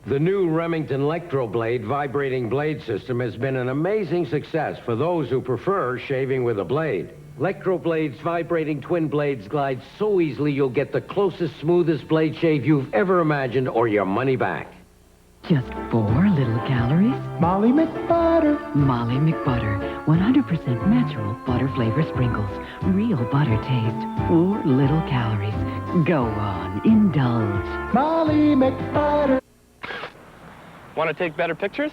The new Remington Electroblade vibrating blade system has been an amazing success for those who prefer shaving with a blade. Electroblade's vibrating twin blades glide so easily you'll get the closest, smoothest blade shave you've ever imagined or your money back. Just 4 little calories. Molly McButter. Molly McButter. 100% natural butter flavor sprinkles. Real butter taste. 4 little calories. Go on, indulge. Molly McButter. Want to take better pictures?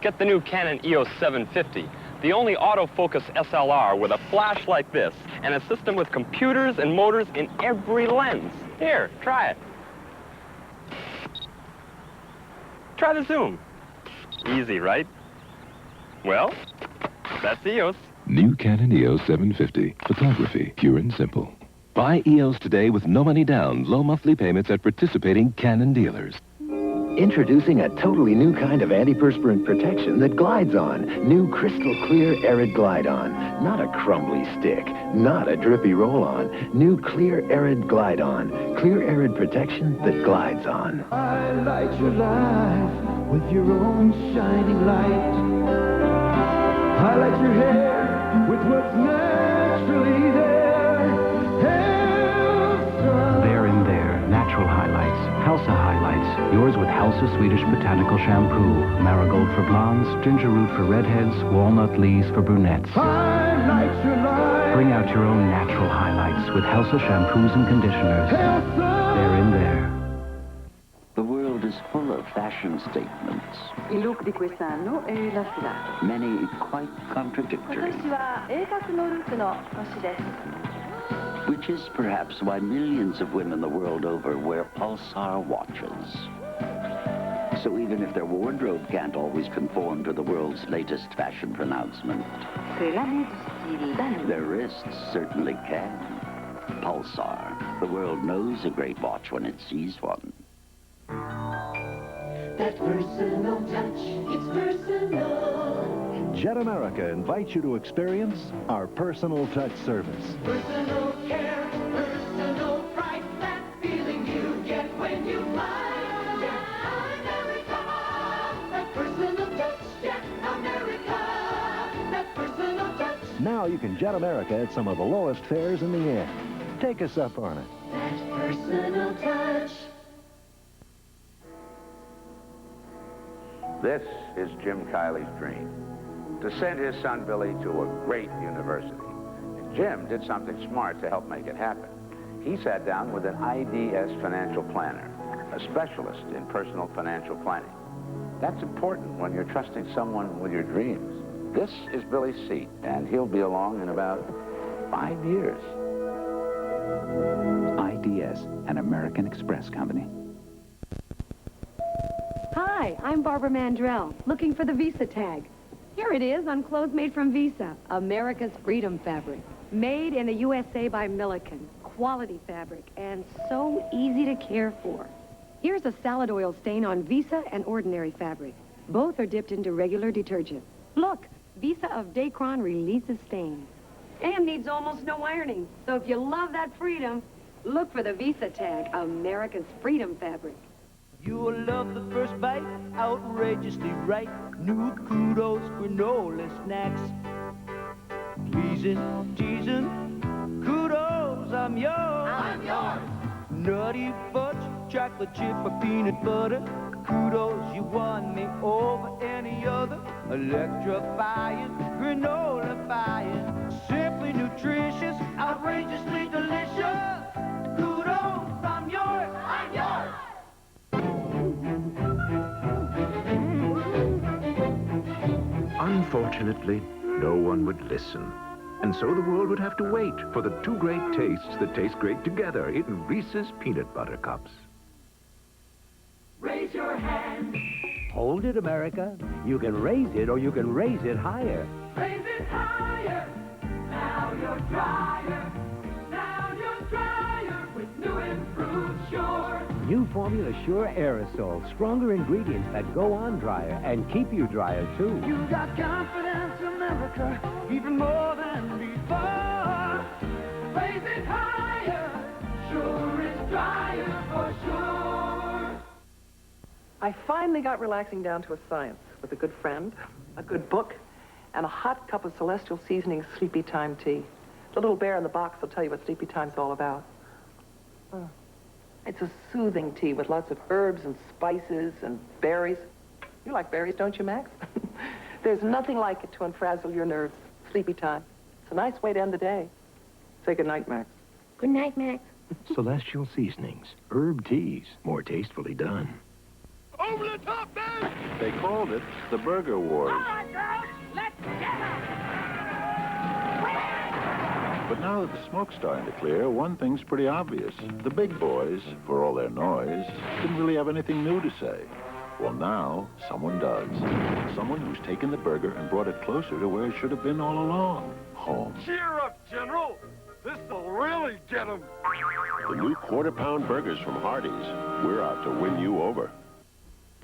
Get the new Canon EOS 750, the only autofocus SLR with a flash like this and a system with computers and motors in every lens. Here, try it. Try the zoom. Easy, right? Well, that's EOS. New Canon EOS 750. Photography, pure and simple. Buy EOS today with no money down, low monthly payments at participating Canon dealers. Introducing a totally new kind of antiperspirant protection that glides on. New crystal clear Arid Glide On. Not a crumbly stick, not a drippy roll-on. New clear Arid Glide On. Clear Arid protection that glides on. Highlight your life with your own shining light. Highlight your hair with what's naturally there. Helsa. There and there, natural highlights. Helsa highlights. Yours with Helsa Swedish Botanical Shampoo. Marigold for blondes, ginger root for redheads, walnut leaves for brunettes. Highlight your life. Bring out your own natural highlights with Helsa shampoos and conditioners. Helsa. There and there. The world is full of fashion statements. Il look di quest'anno è la sfilata. Many quite contradictory. 私は鋭角のルックの年です。 Which is perhaps why millions of women the world over wear Pulsar watches. So even if their wardrobe can't always conform to the world's latest fashion pronouncement, C'est l'année du style d'année. their wrists certainly can. Pulsar. The world knows a great watch when it sees one. That personal touch, it's personal. Jet America invites you to experience our personal touch service. Personal care, personal pride, that feeling you get when you fly. Jet America, that personal touch, Jet America, that personal touch. Now you can Jet America at some of the lowest fares in the air. Take us up on it. That personal touch. This is Jim Kiley's dream, to send his son Billy to a great university. And Jim did something smart to help make it happen. He sat down with an IDS financial planner, a specialist in personal financial planning. That's important when you're trusting someone with your dreams. This is Billy's seat, and he'll be along in about 5 years. IDS, an American Express company. Hi, I'm Barbara Mandrell, looking for the Visa tag. Here it is on clothes made from Visa, America's Freedom fabric. Made in the USA by Milliken. Quality fabric, and so easy to care for. Here's a salad oil stain on Visa and ordinary fabric. Both are dipped into regular detergent. Look, Visa of Dacron releases stains. And needs almost no ironing. So if you love that freedom, look for the Visa tag, America's Freedom fabric. You'll love the first bite, outrageously right. New kudos, granola snacks. Pleasing, teasing, kudos, I'm yours. I'm yours. Nutty fudge, chocolate chip, or peanut butter. Kudos, you won me over any other. Electrifying, granola-fying. Simply nutritious, outrageously delicious. Kudos, I'm yours. I'm yours. Unfortunately, no one would listen. And so the world would have to wait for the two great tastes that taste great together in Reese's Peanut Butter Cups. Raise your hand. Hold it, America. You can raise it or you can raise it higher. Raise it higher. Now you're drier. Now you're drier with new improved Sure. New Formula Sure Aerosol. Stronger ingredients that go on drier and keep you drier, too. You got confidence, America, even more than before. Raise it higher. Sure is drier for sure. I finally got relaxing down to a science with a good friend, a good book, and a hot cup of Celestial Seasonings Sleepy Time tea. The little bear in the box will tell you what Sleepy Time's all about. Oh. It's a soothing tea with lots of herbs and spices and berries. You like berries, don't you, Max? There's nothing like it to unfrazzle your nerves. Sleepy Time. It's a nice way to end the day. Say good night, Max. Good night, Max. Celestial Seasonings. Herb teas. More tastefully done. Over the top, man! They called it the Burger Wars. All right, girls, let's get 'em! But now that the smoke's starting to clear, one thing's pretty obvious. The big boys, for all their noise, didn't really have anything new to say. Well, now, someone does. Someone who's taken the burger and brought it closer to where it should have been all along. Home. Cheer up, General! This'll really get 'em! The new quarter-pound burgers from Hardee's. We're out to win you over.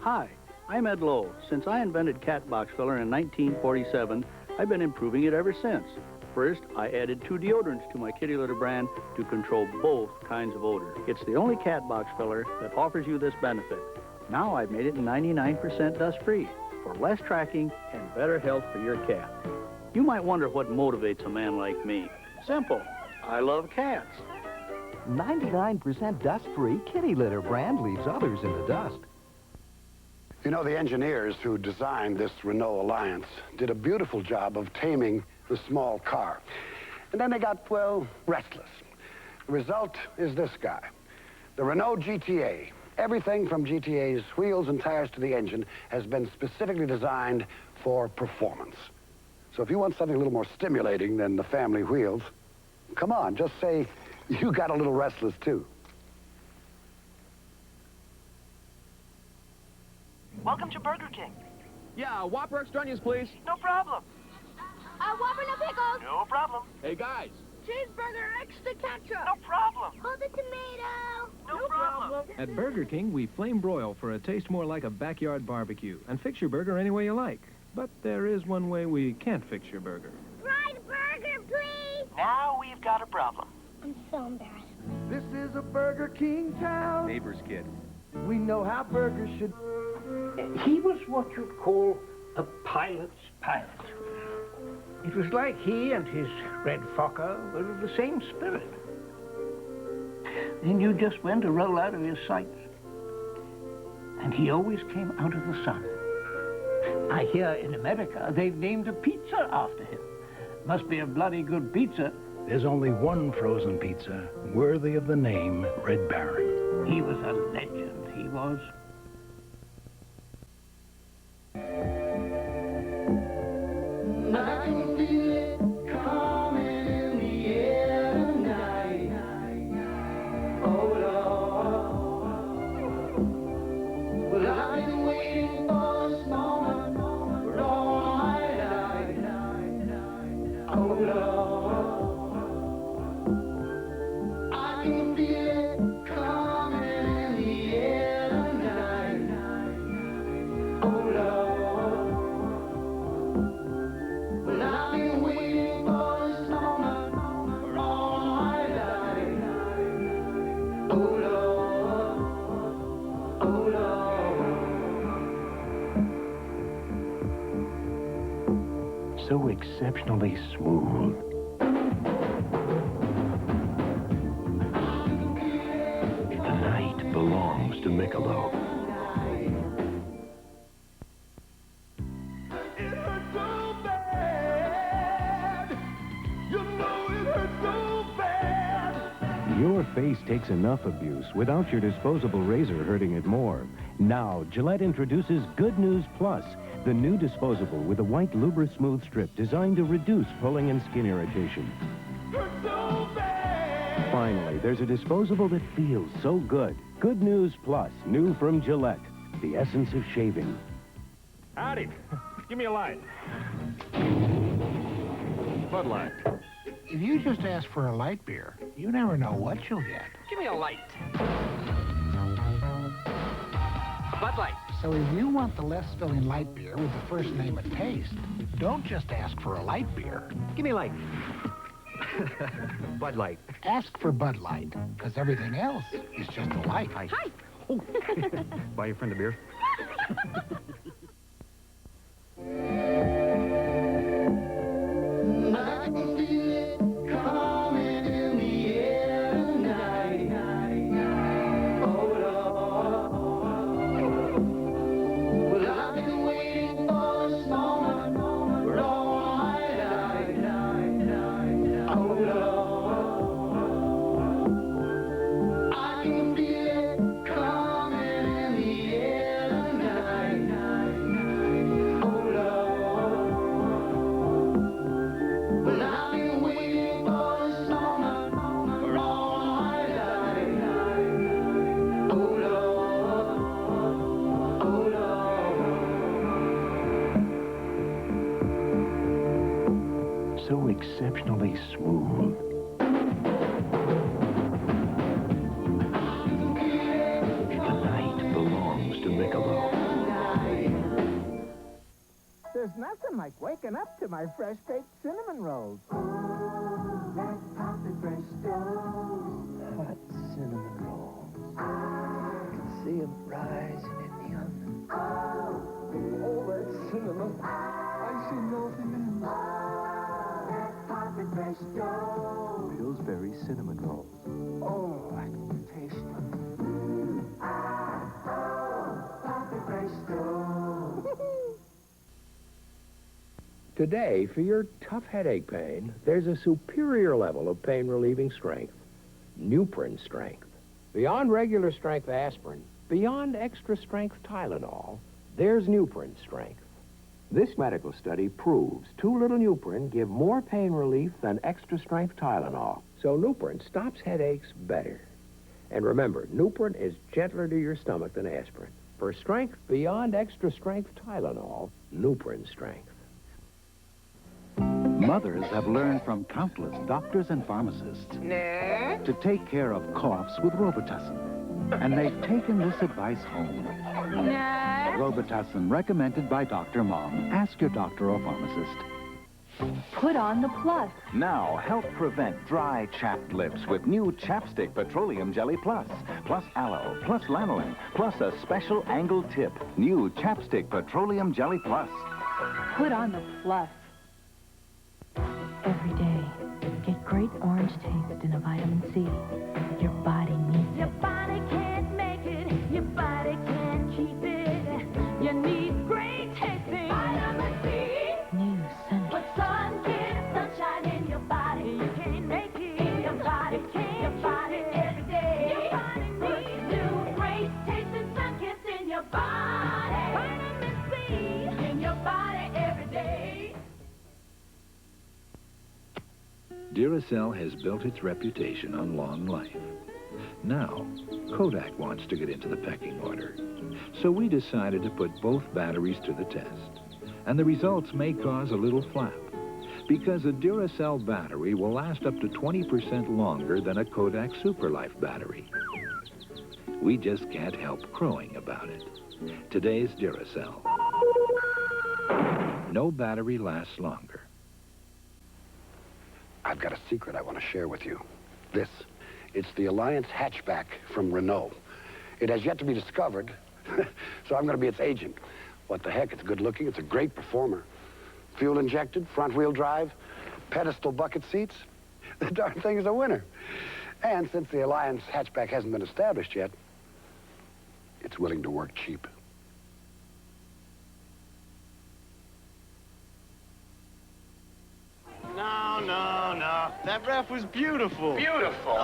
Hi, I'm Ed Lowe. Since I invented Cat Box Filler in 1947, I've been improving it ever since. First, I added 2 deodorants to my kitty litter brand to control both kinds of odor. It's the only cat box filler that offers you this benefit. Now I've made it 99% dust-free for less tracking and better health for your cat. You might wonder what motivates a man like me. Simple. I love cats. 99% dust-free kitty litter brand leaves others in the dust. You know, the engineers who designed this Renault Alliance did a beautiful job of taming the small car. And then they got, well, restless. The result is this guy. The Renault GTA. Everything from GTA's wheels and tires to the engine has been specifically designed for performance. So if you want something a little more stimulating than the family wheels, come on, just say you got a little restless, too. Welcome to Burger King. Yeah, Whopper extra onions, please. No problem. Whopper, no pickles. No problem. Hey, guys. Cheeseburger, extra ketchup. No problem. Oh, the tomato. No problem. At Burger King, we flame broil for a taste more like a backyard barbecue and fix your burger any way you like. But there is one way we can't fix your burger. Fried burger, please. Now we've got a problem. I'm so embarrassed. This is a Burger King town. Neighbor's kid. We know how burgers should... He was what you'd call a pilot's pilot. It was like he and his Red Fokker were of the same spirit. Then you just went to roll out of his sights. And he always came out of the sun. I hear in America they've named a pizza after him. Must be a bloody good pizza. There's only one frozen pizza worthy of the name Red Baron. He was a legend, he was. I can feel it coming in the air tonight. Oh, Lord. Well, I've been waiting for this moment for all my life. Oh, Lord. I can feel it coming in the air tonight. Oh, Lord. Well, I've been waiting for this moment for all my life. Oh, Lord. Oh, Lord. So exceptionally smooth. The night belongs to Michelob. It hurts so bad. You know it hurts so bad. Your face takes enough abuse without your disposable razor hurting it more. Now, Gillette introduces Good News Plus, the new disposable with a white Lubra-Smooth strip designed to reduce pulling and skin irritation. Hurts so bad. Finally, there's a disposable that feels so good. Good News Plus, new from Gillette, the essence of shaving. Howdy. Give me a light. Bud Light. If you just ask for a light beer, you never know what you'll get. Give me a light. Bud Light. So if you want the less filling light beer with the first name of taste, don't just ask for a light beer. Give me a light. Bud Light. Ask for Bud Light, because everything else is just a light. Hi. Oh. Buy your friend a beer. So exceptionally smooth. The night belongs to Michelob. There's nothing like waking up to my fresh-baked cinnamon rolls. Hot cinnamon rolls. I can see them rising in the oven. Oh, that cinnamon. I see nothing in Pillsbury cinnamon rolls. Oh, I can taste them. Today, for your tough headache pain, there's a superior level of pain-relieving strength. Nuprin Strength. Beyond regular strength aspirin, beyond extra strength Tylenol, there's Nuprin Strength. This medical study proves too little Nuprin give more pain relief than extra strength Tylenol. So Nuprin stops headaches better. And remember, Nuprin is gentler to your stomach than aspirin. For strength beyond extra strength Tylenol, Nuprin Strength. Mothers have learned from countless doctors and pharmacists to take care of coughs with Robitussin. And they've taken this advice home. Robitussin recommended by Dr. Mom. Ask your doctor or pharmacist. Put on the Plus. Now, help prevent dry, chapped lips with new Chapstick Petroleum Jelly Plus. Plus aloe, plus lanolin, plus a special angled tip. New Chapstick Petroleum Jelly Plus. Put on the Plus. Every day, get great orange taste in a vitamin C. Your body needs it. Your body can't make it. Your body can't keep it. You need great tasting vitamin C. New Sun. Put sun-kissed sunshine in your body. You can't make it in your body. You can't your body every day. Your body needs new great tasting sun-kissed in your body. Vitamin C in your body every day. Duracell has built its reputation on long life. Now, Kodak wants to get into the pecking order. So we decided to put both batteries to the test. And the results may cause a little flap, because a Duracell battery will last up to 20% longer than a Kodak Superlife battery. We just can't help crowing about it. Today's Duracell. No battery lasts longer. I've got a secret I want to share with you. It's the Alliance hatchback from Renault. It has yet to be discovered, so I'm going to be its agent. What the heck, it's good looking, it's a great performer. Fuel injected, front wheel drive, pedestal bucket seats. The darn thing is a winner. And since the Alliance hatchback hasn't been established yet, it's willing to work cheap. No. That ref was beautiful. Beautiful.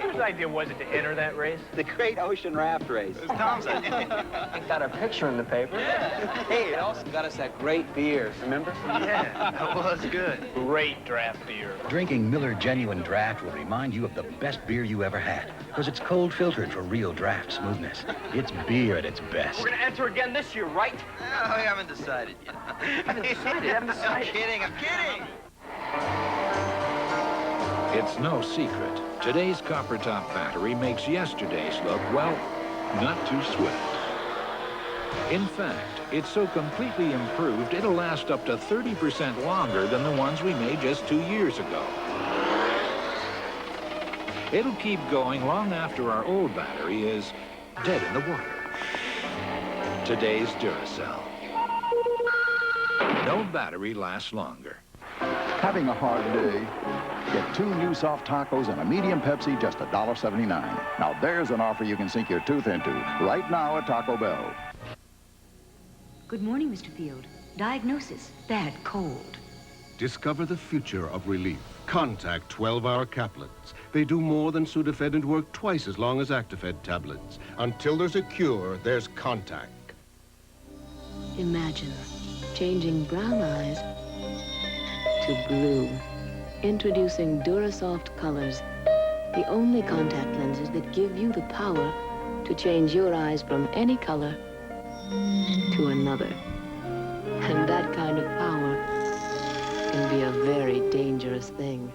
Whose idea was it to enter that race? The Great Ocean Raft Race. It was Tom's idea. It got our picture in the paper. Yeah. Hey, it also got us that great beer, remember? Yeah, that was good. Great draft beer. Drinking Miller Genuine Draft will remind you of the best beer you ever had, because it's cold filtered for real draft smoothness. It's beer at its best. We're going to enter again this year, right? No, we haven't decided yet. haven't decided. I'm kidding. It's no secret. Today's copper top battery makes yesterday's look, well, not too swift. In fact, it's so completely improved, it'll last up to 30% longer than the ones we made just 2 years ago. It'll keep going long after our old battery is dead in the water. today's Duracell. No battery lasts longer. Having a hard day? Get 2 new soft tacos and a medium Pepsi, just $1.79. Now there's an offer you can sink your tooth into right now at Taco Bell. Good morning, Mr. Field. Diagnosis, bad cold. Discover the future of relief. Contact 12-hour caplets. They do more than Sudafed and work twice as long as Actifed tablets. Until there's a cure, there's Contact. Imagine changing brown eyes to blue. Introducing Durasoft Colors, the only contact lenses that give you the power to change your eyes from any color to another. And that kind of power can be a very dangerous thing.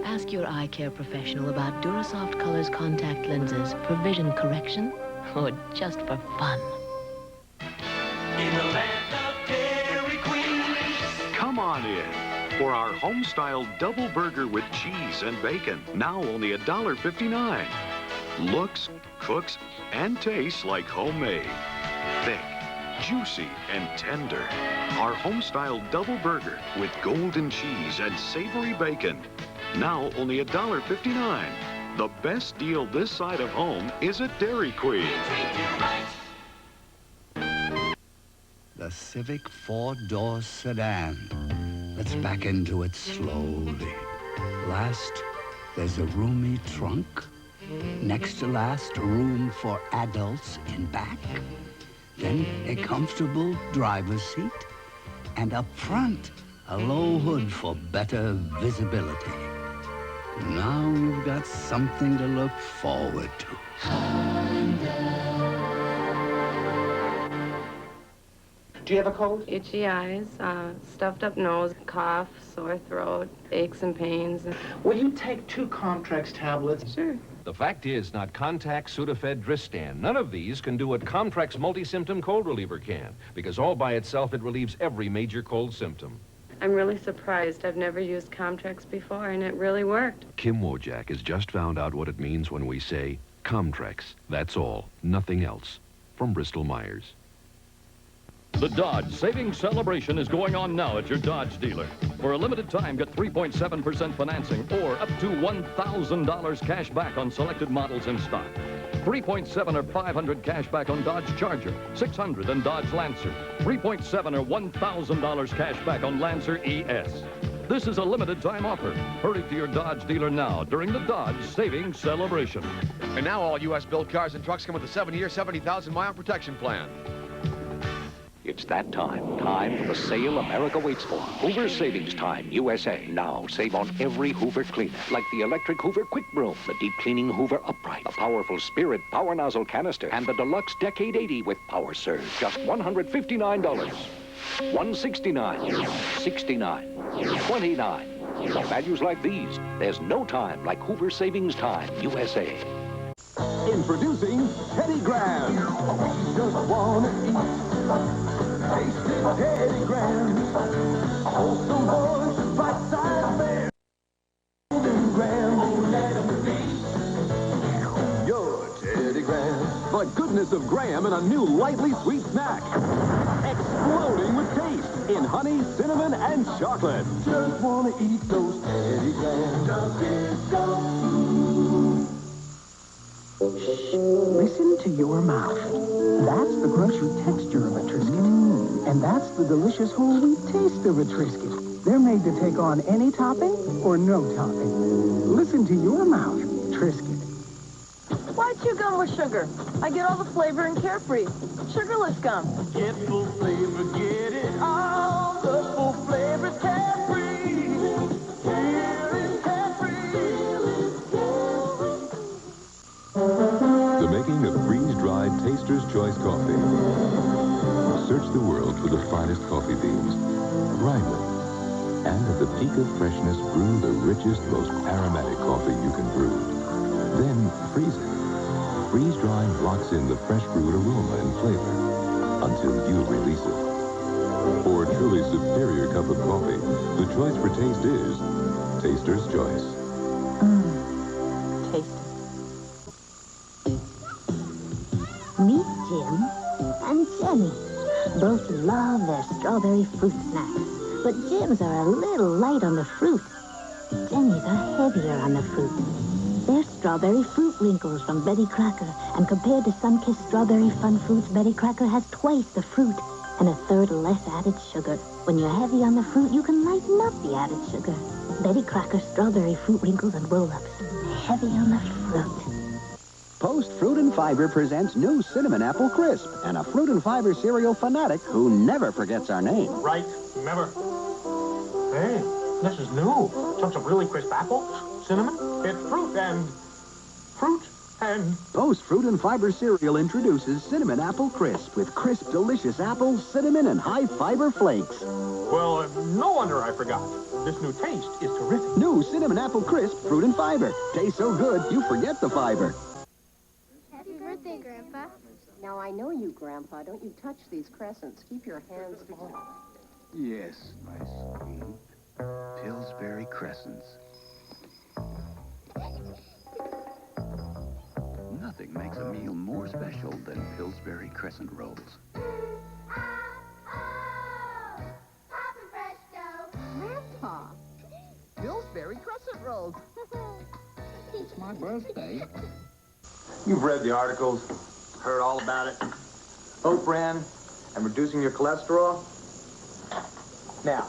Ask your eye care professional about Durasoft Colors contact lenses for vision correction or just for fun. In the land of Dairy Queen. Come on in for our home-style double burger with cheese and bacon. Now only $1.59. Looks, cooks, and tastes like homemade. Thick, juicy, and tender. Our home-style double burger with golden cheese and savory bacon. Now only $1.59. The best deal this side of home is at Dairy Queen. The Civic 4-door sedan. Let's back into it slowly. Last, there's a roomy trunk. Next to last, room for adults in back. Then a comfortable driver's seat. And up front, a low hood for better visibility. Now you've got something to look forward to. Do you have a cold? Itchy eyes, stuffed up nose, cough, sore throat, aches and pains. Will you take 2 Comtrex tablets? Sure. The fact is, not Contact, Sudafed, Dristan. None of these can do what Comtrex multi-symptom cold reliever can, because all by itself it relieves every major cold symptom. I'm really surprised. I've never used Comtrex before, and it really worked. Kim Wojak has just found out what it means when we say Comtrex. That's all, nothing else. From Bristol-Myers. The Dodge Savings Celebration is going on now at your Dodge dealer. For a limited time, get 3.7% financing or up to $1,000 cash back on selected models in stock. 3.7 or 500 cash back on Dodge Charger, 600 on Dodge Lancer, 3.7 or $1,000 cash back on Lancer ES. This is a limited time offer. Hurry to your Dodge dealer now during the Dodge Savings Celebration. And now all U.S. built cars and trucks come with a 7-year, 70,000-mile protection plan. It's that time. Time for the sale America waits for. Hoover Savings Time, USA. Now, save on every Hoover cleaner. Like the electric Hoover Quick Broom, the deep cleaning Hoover Upright, the powerful Spirit Power Nozzle Canister, and the Deluxe Decade 80 with Power Surge. Just $159. $169. $69. $29. For values like these, there's no time like Hoover Savings Time, USA. Introducing Teddy Graham. Just wanna eat. Tasty Teddy Graham. Wholesome boys, bite-sized bears. Golden Graham. Let 'em be. Your Teddy Graham. The goodness of Graham in a new lightly sweet snack. Exploding with taste in honey, cinnamon, and chocolate. Just wanna eat those Teddy Grahams. Listen to your mouth. That's the crunchy texture of a Triscuit. And that's the delicious whole wheat taste of a Triscuit. They're made to take on any topping or no topping. Listen to your mouth, Triscuit. Why chew gum with sugar? I get all the flavor in Carefree. Sugarless gum. Get full flavor, get it all. The full flavor is Carefree. Here is Carefree. The making of freeze-dried Taster's Choice coffee. Search the world for the finest coffee beans. Grind them. And at the peak of freshness, brew the richest, most aromatic coffee you can brew. Then freeze it. Freeze-drying locks in the fresh brewed aroma and flavor until you release it. For a truly superior cup of coffee, the choice for taste is Taster's Choice. Meet Jim, and Jenny. Both love their strawberry fruit snacks, but Jim's are a little light on the fruit. Jenny's are heavier on the fruit. They're strawberry fruit wrinkles from Betty Crocker, and compared to Sunkist Strawberry Fun Fruits, Betty Crocker has twice the fruit and a third less added sugar. When you're heavy on the fruit, you can lighten up the added sugar. Betty Crocker Strawberry Fruit Wrinkles and Roll-Ups. Heavy on the fruit. Post Fruit and Fiber presents new Cinnamon Apple Crisp, and a Fruit and Fiber cereal fanatic who never forgets our name. Right, remember? Hey, this is new. Chunks of really crisp apples, cinnamon, it's fruit and... Post Fruit and Fiber cereal introduces Cinnamon Apple Crisp with crisp, delicious apples, cinnamon, and high-fiber flakes. Well, no wonder I forgot. This new taste is terrific. New Cinnamon Apple Crisp Fruit and Fiber. Tastes so good, you forget the fiber. Happy birthday, Grandpa. Now, I know you, Grandpa. Don't you touch these crescents. Keep your hands off. Yes, my sweet. Pillsbury crescents. Nothing makes a meal more special than Pillsbury crescent rolls. Grandpa, Pillsbury crescent rolls. It's my birthday. You've read the articles, heard all about it. Oat bran and reducing your cholesterol. Now,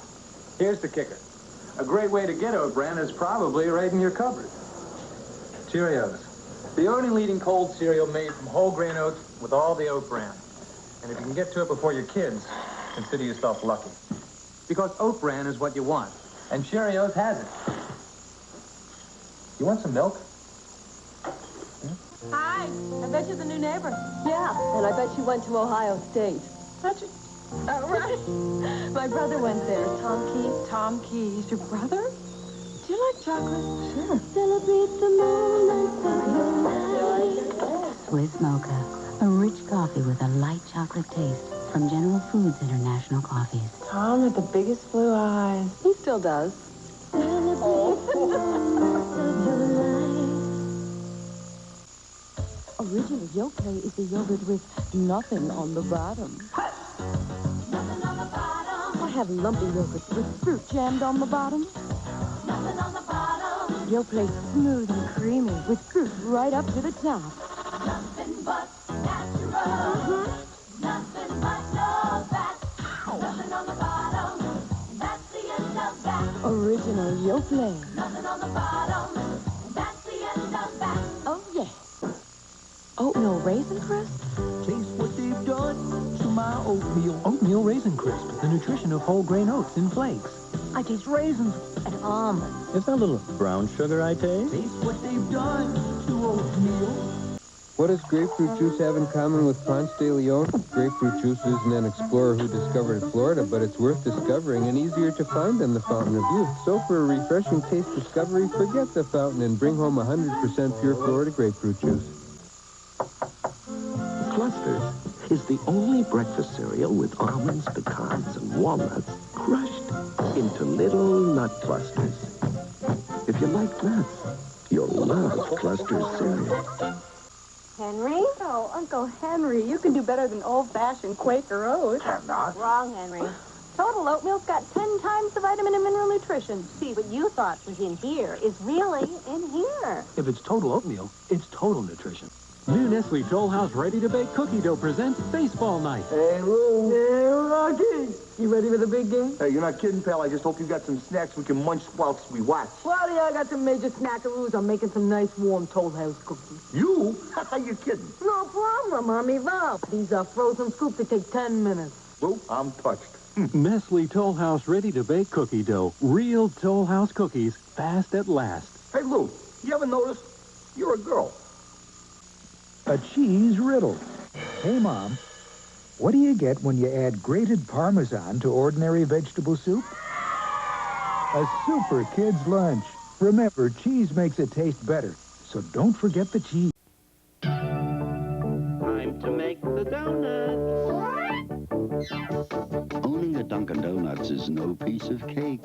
here's the kicker. A great way to get oat bran is probably right in your cupboard. Cheerios. The only leading cold cereal made from whole grain oats with all the oat bran. And if you can get to it before your kids, consider yourself lucky. Because oat bran is what you want, and Cheerios has it. You want some milk? Hi, I bet you're the new neighbor. Yeah, and I bet you went to Ohio State. How'd you... Oh, right. My brother went there. Tom Key. Tom Key. He's your brother? Do you like chocolate? Sure. Celebrate the moments of your life. Swiss Mocha, a rich coffee with a light chocolate taste from General Foods International Coffees. Tom with the biggest blue eyes. He still does. Original Yoplait is a yogurt with nothing on the bottom. I have lumpy yogurt with fruit jammed on the bottom. Yoplait smooth and creamy with fruit right up to the top. Nothing but natural. Nothing but no fat. Nothing on the bottom. And that's the end of that. Original Yoplait. Nothing on the bottom. And that's the end of that. Oh, yeah. Oatmeal Raisin Crisp? Taste what they've done to my oatmeal. Oatmeal Raisin Crisp, the nutrition of whole grain oats in flakes. I taste raisins and almonds. It's that little brown sugar I taste. Taste what they've done to oatmeal. What does grapefruit juice have in common with Ponce de Leon? Grapefruit juice isn't an explorer who discovered Florida, but it's worth discovering and easier to find than the Fountain of Youth. So for a refreshing taste discovery, forget the fountain and bring home 100% pure Florida grapefruit juice. Clusters is the only breakfast cereal with almonds, pecans, and walnuts crushed into little nut clusters. If you like nuts, you'll love Clusters cereal. Henry? Oh, Uncle Henry, you can do better than old-fashioned Quaker oats. Cannot. Wrong, Henry. Total oatmeal's got 10 times the vitamin and mineral nutrition. See, what you thought was in here is really in here. If it's total oatmeal, it's total nutrition. New Nestle Toll House ready-to-bake cookie dough presents Baseball Night. Hey, Lou. Hey, Rocky. You ready for the big game? Hey, you're not kidding, pal. I just hope you got some snacks we can munch whilst we watch. Well, yeah, I got some major snackaroos. I'm making some nice warm Toll House cookies. You? You kidding? No problem, Mommy. Love. These are frozen scoops that take 10 minutes. Lou, I'm touched. Nestle Toll House ready-to-bake cookie dough. Real Toll House cookies, fast at last. Hey, Lou, you ever notice you're a girl? A cheese riddle. Hey, Mom, what do you get when you add grated Parmesan to ordinary vegetable soup? A super kid's lunch. Remember, cheese makes it taste better, so don't forget the cheese. Time to make the donuts. Owning a Dunkin' Donuts is no piece of cake.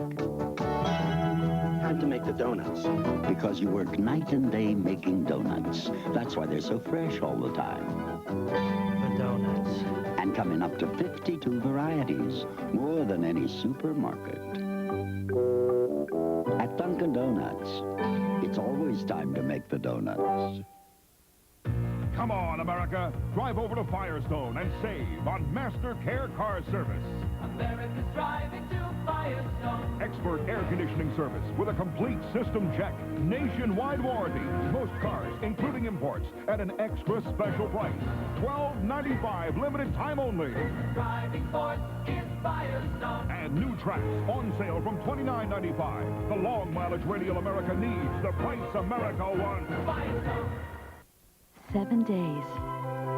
Time to make the donuts. Because you work night and day making donuts. That's why they're so fresh all the time. The donuts. and come in up to 52 varieties, more than any supermarket. At Dunkin' Donuts, it's always time to make the donuts. Come on, America. Drive over to Firestone and save on Master Care Car Service. America's driving to Firestone. Expert air conditioning service with a complete system check. Nationwide warranty. Most cars, including imports, at an extra special price. $12.95, limited time only. Driving force is Firestone. And new tracks on sale from $29.95. The long mileage radial America needs. The price America wants. Firestone. 7 days.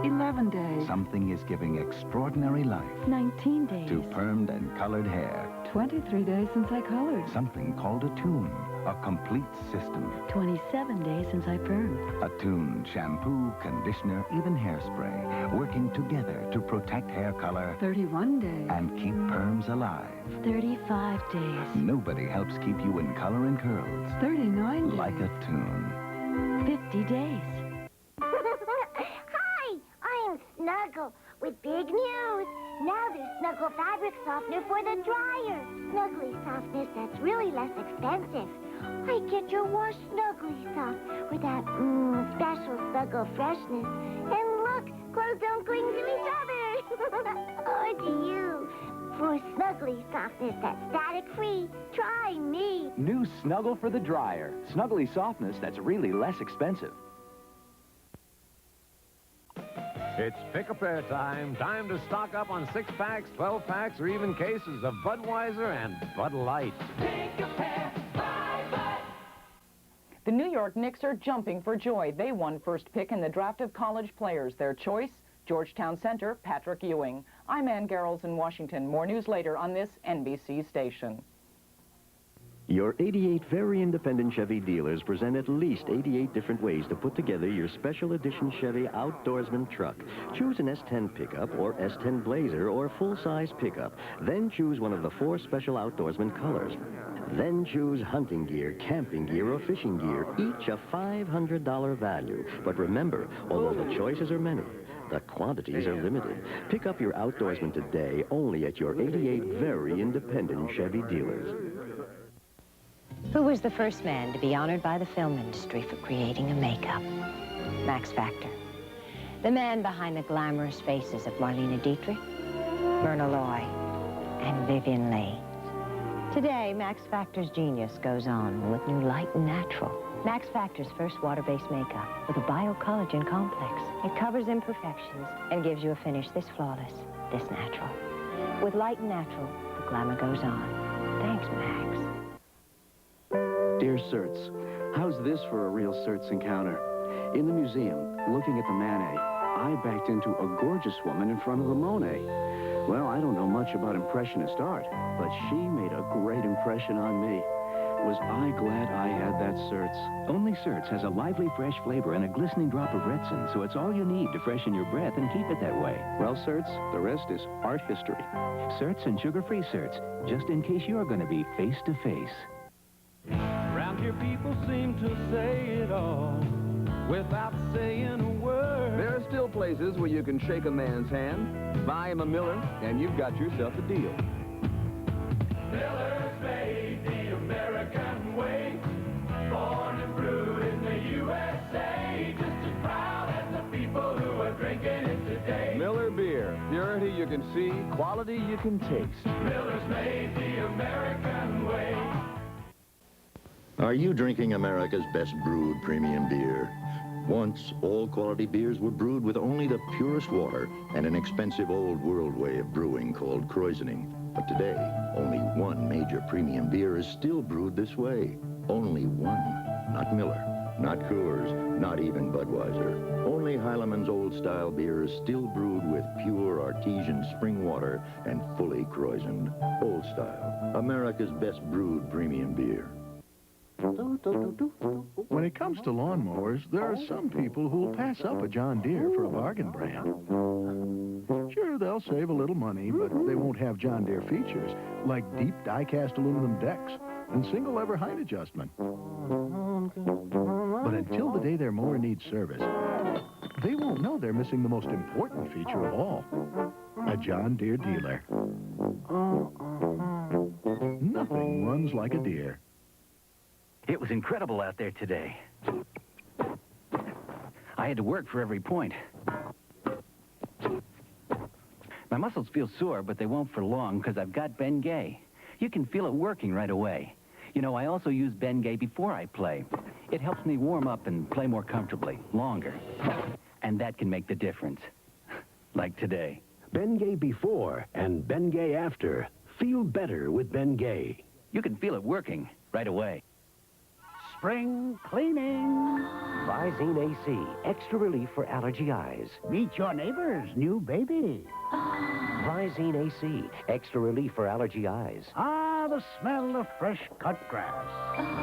11 days. Something is giving extraordinary life 19 days. to permed and colored hair. 23 days since I colored. Something called a tune, a complete system. 27 days since I permed. A tune, shampoo, conditioner, even hairspray, working together to protect hair color 31 days. and keep perms alive. 35 days. Nobody helps keep you in color and curls 39 days. like a tune. 50 days. Hi, I'm Snuggle with big news. Now there's Snuggle Fabric Softener for the dryer. Snuggly softness that's really less expensive. I get your wash snuggly soft with that special Snuggle freshness. And look, clothes don't cling to each other. Or to you. For snuggly softness that's static-free, try me. New Snuggle for the dryer. Snuggly softness that's really less expensive. It's pick-a-pair time. Time to stock up on 6-packs, 12-packs, or even cases of Budweiser and Bud Light. The New York Knicks are jumping for joy. They won first pick in the draft of college players. Their choice, Georgetown center Patrick Ewing. I'm Ann Garrels in Washington. More news later on this NBC station. Your 88 very independent Chevy dealers present at least 88 different ways to put together your special edition Chevy outdoorsman truck. Choose an S10 pickup or S10 Blazer or full-size pickup. Then choose one of the 4 special outdoorsman colors. Then choose hunting gear, camping gear, or fishing gear, each a $500 value. But remember, although the choices are many, the quantities are limited. Pick up your outdoorsman today only at your 88 very independent Chevy dealers. Who was the first man to be honored by the film industry for creating a makeup? Max Factor. The man behind the glamorous faces of Marlene Dietrich, Myrna Loy, and Vivian Leigh. Today, Max Factor's genius goes on with new Light and Natural. Max Factor's first water-based makeup with a biocollagen complex. It covers imperfections and gives you a finish this flawless, this natural. With Light and Natural, the glamour goes on. Thanks, Max. Dear Certs, how's this for a real Certs encounter? In the museum, looking at the Manet, I backed into a gorgeous woman in front of the Monet. Well, I don't know much about Impressionist art, but she made a great impression on me. Was I glad I had that Certs? Only Certs has a lively, fresh flavor and a glistening drop of Retsin, so it's all you need to freshen your breath and keep it that way. Well, Certs, the rest is art history. Certs and sugar-free Certs, just in case you're going to be face-to-face. Around here people seem to say it all without saying a word. There are still places where you can shake a man's hand, buy him a Miller, and you've got yourself a deal. Miller's made the American way, born and brewed in the USA, just as proud as the people who are drinking it today. Miller Beer, purity you can see, quality you can taste. Miller's made the American way. Are you drinking America's best brewed premium beer? Once, all quality beers were brewed with only the purest water and an expensive old world way of brewing called krausening. But today, only one major premium beer is still brewed this way. Only one. Not Miller, not Coors, not even Budweiser. Only Heileman's old-style beer is still brewed with pure artesian spring water and fully krausened. Old Style, America's best brewed premium beer. When it comes to lawnmowers, there are some people who'll pass up a John Deere for a bargain brand. Sure, they'll save a little money, but they won't have John Deere features, like deep die-cast aluminum decks and single-lever height adjustment. But until the day their mower needs service, they won't know they're missing the most important feature of all. A John Deere dealer. Nothing runs like a Deere. It was incredible out there today. I had to work for every point. My muscles feel sore, but they won't for long because I've got Bengay. You can feel it working right away. You know, I also use Bengay before I play. It helps me warm up and play more comfortably, longer. And that can make the difference. Like today. Bengay before and Bengay after. Feel better with Bengay. You can feel it working right away. Spring cleaning. Visine AC, extra relief for allergy eyes. Meet your neighbor's new baby. Visine AC, extra relief for allergy eyes. Ah, the smell of fresh cut grass.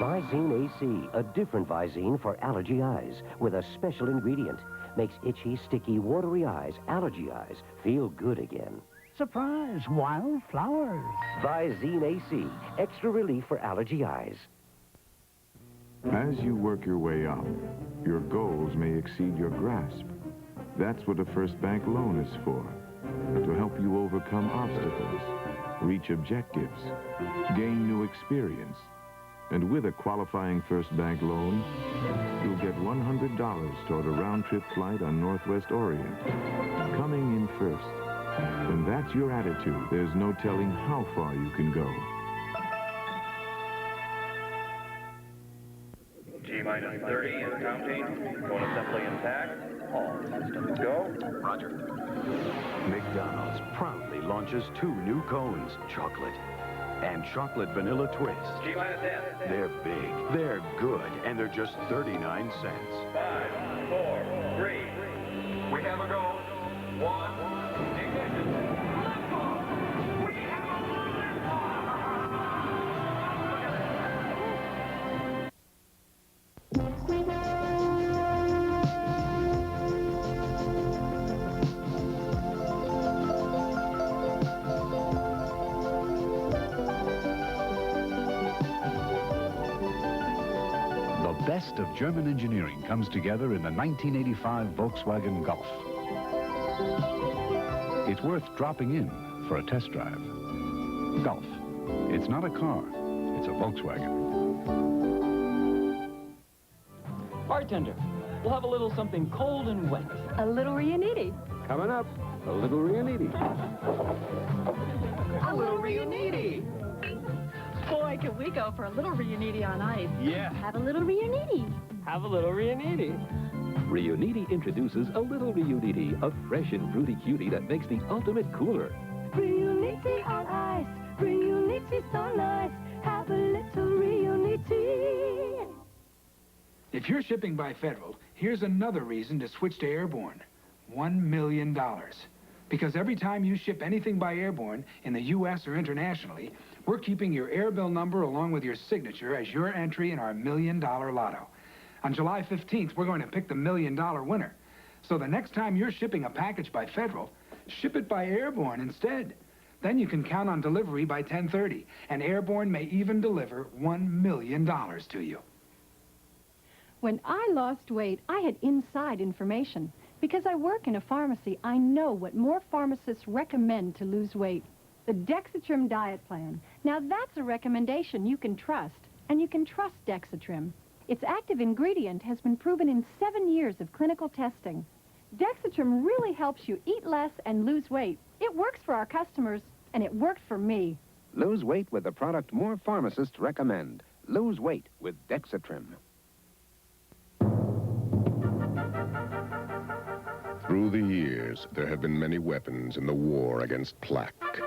Visine AC, a different Visine for allergy eyes with a special ingredient. Makes itchy, sticky, watery eyes, allergy eyes, feel good again. Surprise, wildflowers. Visine AC, extra relief for allergy eyes. As you work your way up, your goals may exceed your grasp. That's what a First Bank loan is for. To help you overcome obstacles, reach objectives, gain new experience. And with a qualifying First Bank loan, you'll get $100 toward a round-trip flight on Northwest Orient. Coming in first. When that's your attitude, there's no telling how far you can go. T-minus 30 and counting. Cone assembly intact. All systems go. Roger. McDonald's proudly launches 2 new cones, chocolate and chocolate vanilla twist. T-minus 10. They're big, they're good, and they're just 39 cents. 5, 4, 3. We have a go. 1, ignition. The best of German engineering comes together in the 1985 Volkswagen Golf. It's worth dropping in for a test drive. Golf. It's not a car, it's a Volkswagen. Bartender, we'll have a little something cold and wet. A little Riuniti. Coming up, a little Riuniti. A little Riuniti. Boy, could we go for a little Riuniti on ice. Yeah. Have a little Riuniti. Have a little Riuniti. Riuniti introduces a little Riuniti, a fresh and fruity cutie that makes the ultimate cooler. Riuniti on ice. Riuniti so nice. Have a little Riuniti. If you're shipping by Federal, here's another reason to switch to Airborne. $1 million. Because every time you ship anything by Airborne, in the U.S. or internationally, we're keeping your air bill number along with your signature as your entry in our $1 million lotto. On July 15th, we're going to pick the $1 million winner. So the next time you're shipping a package by Federal, ship it by Airborne instead. Then you can count on delivery by 10:30, and Airborne may even deliver $1 million to you. When I lost weight, I had inside information. Because I work in a pharmacy, I know what more pharmacists recommend to lose weight. The Dexatrim diet plan. Now that's a recommendation you can trust, and you can trust Dexatrim. Its active ingredient has been proven in 7 years of clinical testing. Dexatrim really helps you eat less and lose weight. It works for our customers, and it worked for me. Lose weight with the product more pharmacists recommend. Lose weight with Dexatrim. Through the years, there have been many weapons in the war against plaque.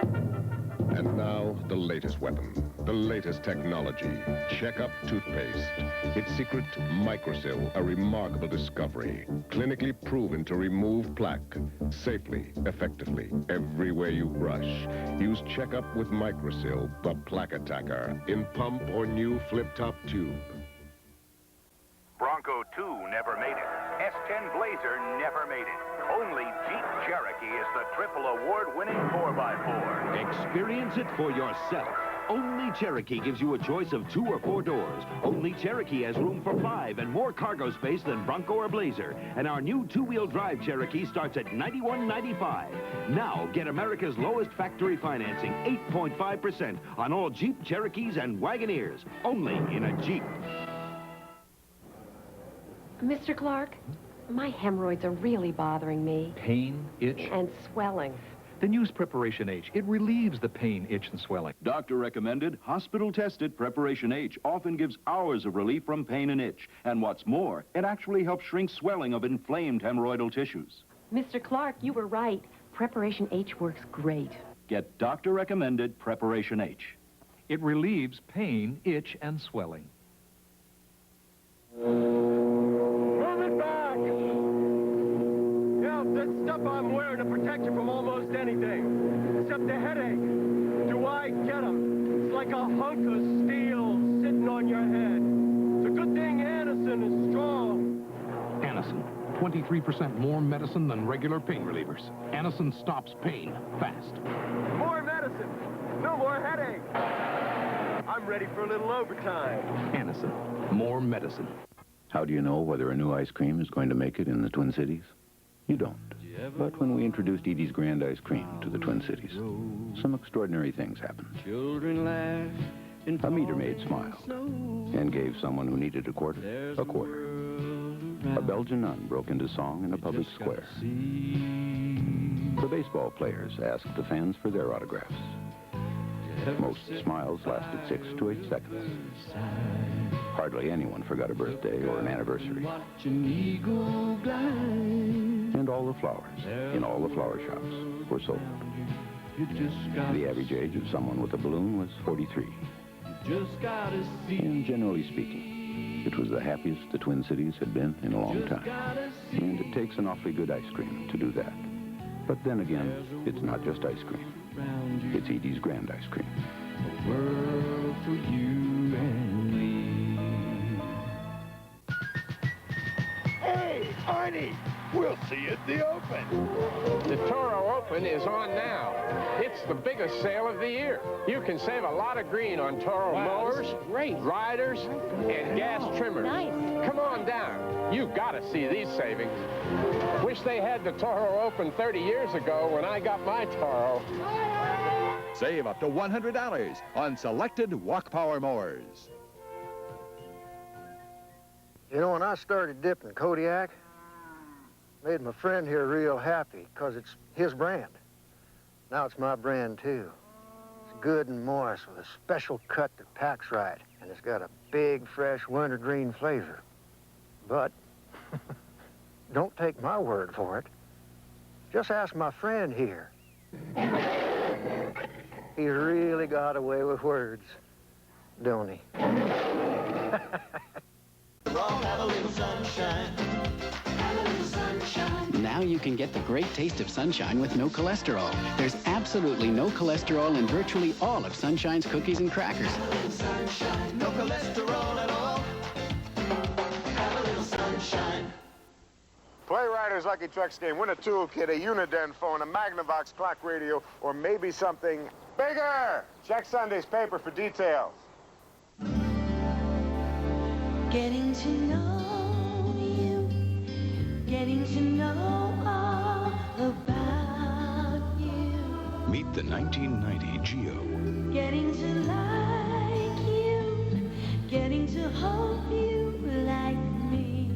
And now, the latest weapon, the latest technology, Check-Up Toothpaste. Its secret, Microsil, a remarkable discovery, clinically proven to remove plaque safely, effectively, every way you brush. Use Check-Up with Microsil, the plaque attacker, in pump or new flip-top tube. Bronco 2 never made it. S10 Blazer never made it. Only Jeep Cherokee is the triple award-winning 4x4. Experience it for yourself. Only Cherokee gives you a choice of 2 or 4 doors. Only Cherokee has room for 5 and more cargo space than Bronco or Blazer. And our new 2-wheel drive Cherokee starts at $91.95. Now, get America's lowest factory financing, 8.5% on all Jeep Cherokees and Wagoneers. Only in a Jeep. Mr. Clark, my hemorrhoids are really bothering me. Pain, itch? And swelling. Then use Preparation H. It relieves the pain, itch, and swelling. Doctor recommended, hospital tested Preparation H often gives hours of relief from pain and itch. And what's more, it actually helps shrink swelling of inflamed hemorrhoidal tissues. Mr. Clark, you were right. Preparation H works great. Get doctor recommended Preparation H. It relieves pain, itch, and swelling. Move it back! Yeah, this stuff I'm wearing to protect you from almost anything, except a headache. Do I get 'em? It's like a hunk of steel sitting on your head. It's a good thing Anacin is strong. Anacin, 23% more medicine than regular pain relievers. Anacin stops pain fast. More medicine, no more headache. I'm ready for a little overtime. Anacin, more medicine. How do you know whether a new ice cream is going to make it in the Twin Cities? You don't. But when we introduced Edie's Grand Ice Cream to the Twin Cities, some extraordinary things happened. Children laugh. A meter maid smiled and gave someone who needed a quarter, a quarter. A Belgian nun broke into song in a public square. The baseball players asked the fans for their autographs. Most smiles lasted 6 to 8 seconds. Hardly anyone forgot a birthday or an anniversary. And all the flowers in all the flower shops were sold. The average age of someone with a balloon was 43. And generally speaking, it was the happiest the Twin Cities had been in a long time. And it takes an awfully good ice cream to do that. But then again, it's not just ice cream. It's Edie's Grand Ice Cream. A world for you and me. Hey, Arnie, we'll see you at the Open. The Toro Open is on now. It's the biggest sale of the year. You can save a lot of green on Toro mowers, riders, and gas trimmers. Nice. Come on down. You've got to see these savings. Wish they had the Toro Open 30 years ago when I got my Toro. Save up to $100 on selected walk power mowers. You know, when I started dipping Kodiak, made my friend here real happy because it's his brand. Now it's my brand, too. It's good and moist with a special cut that packs right, and it's got a big, fresh wintergreen flavor. But don't take my word for it. Just ask my friend here. He really got away with words, don't he? Have a little sunshine. Have a little sunshine. Now you can get the great taste of sunshine with no cholesterol. There's absolutely no cholesterol in virtually all of Sunshine's cookies and crackers. Have a little sunshine. No cholesterol at all. Have a little sunshine. Play Ryder's Lucky Trucks game. Win a toolkit, a Uniden phone, a Magnavox clock radio, or maybe something bigger. Check Sunday's paper for details. Getting to know you, getting to know all about you. Meet the 1990 Geo. Getting to like you, getting to hope you like me.